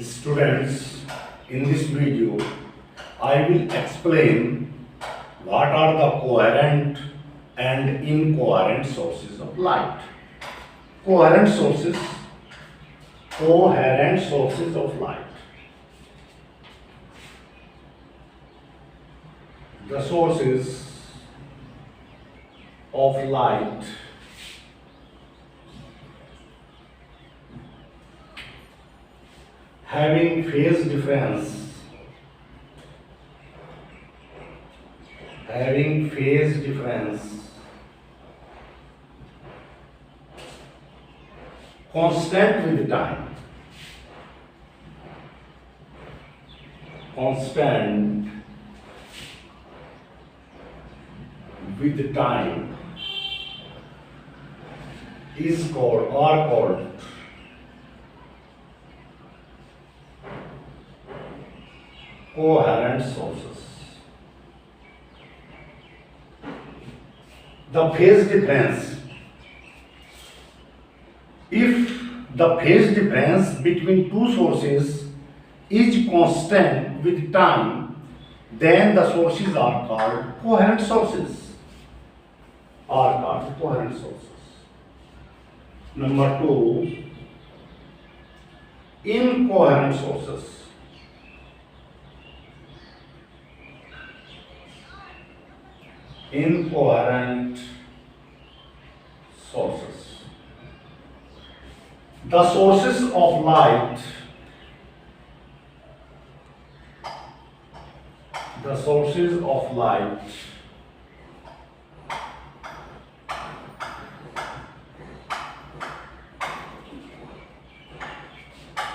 Students, in this video, I will explain what are the coherent and incoherent sources of light. Coherent sources of light. The sources of light having phase difference constant with time are called coherent sources. The phase difference, if the phase difference between two sources is constant with time, then the sources are called coherent sources. Number two, incoherent sources. The sources of light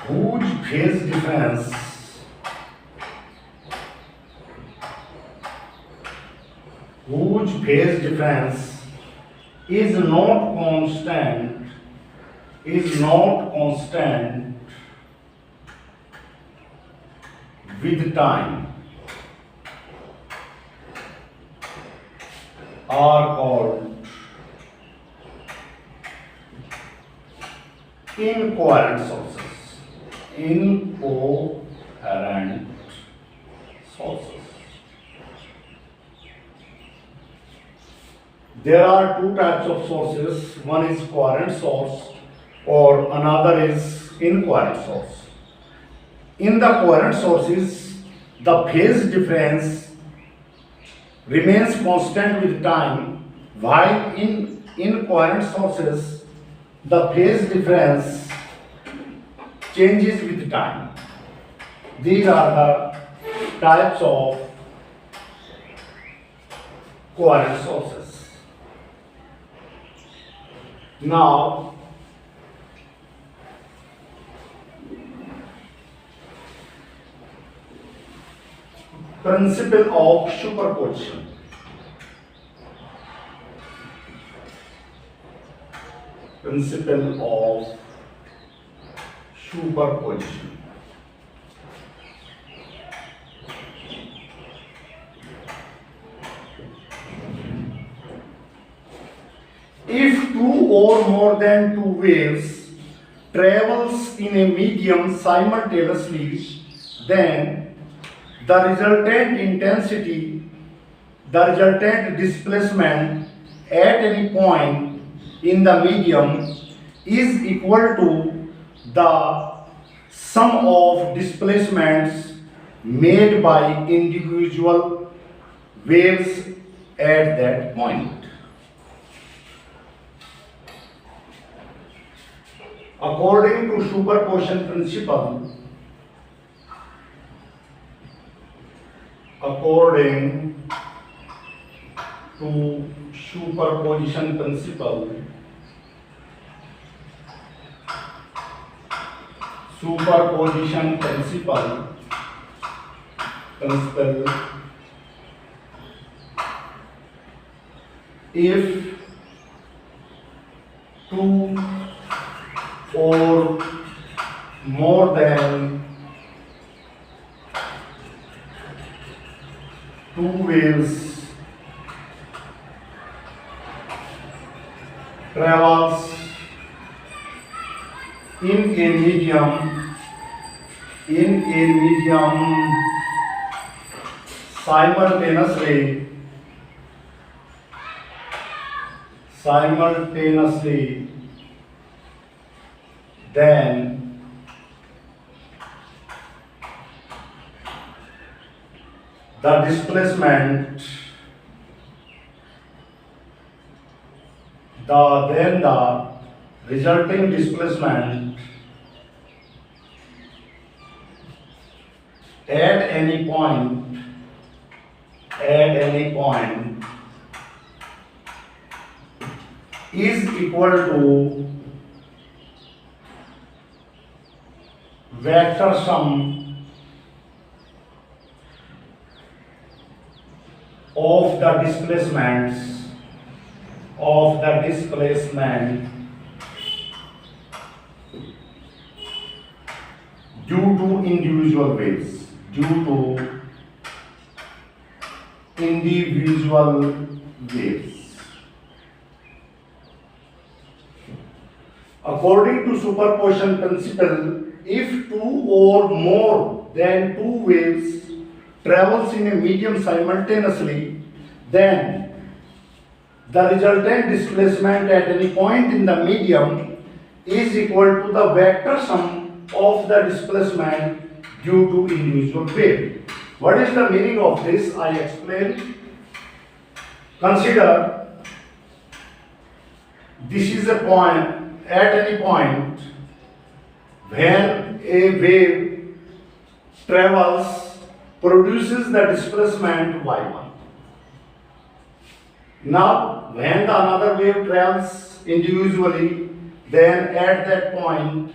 whose phase difference is not constant with time are called incoherent sources. There are two types of sources. One is coherent source or another is incoherent source. In the coherent sources, the phase difference remains constant with time, while in incoherent sources, the phase difference changes with time. These are the types of coherent sources. Now, principle of superposition. If two or more than two waves travels in a medium simultaneously, then the resultant displacement at any point in the medium is equal to the sum of displacements made by individual waves at that point. According to superposition principle, if two or more than two waves travels in a medium in a medium simultaneously then the displacement the resulting displacement at any point is equal to vector sum of the displacement due to individual waves According to superposition principle, if two or more than two waves travels in a medium simultaneously, then the resultant displacement at any point in the medium is equal to the vector sum of the displacement due to individual wave. What is the meaning of this? I explain. Consider this is a point. At any point when a wave travels, produces the displacement y1. Now when the another wave travels individually, then at that point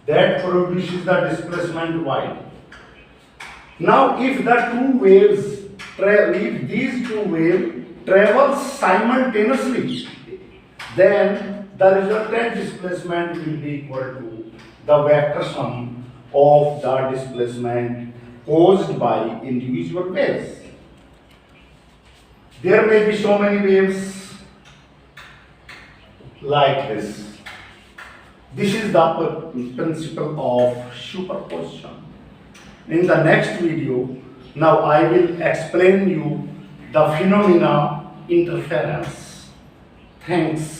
that produces the displacement y. Now if the two waves these two waves travel simultaneously, then the resultant displacement will be equal to the vector sum of the displacement caused by individual waves. There may be so many waves like this. This is the principle of superposition. In the next video, now I will explain you the phenomena interference. Thanks.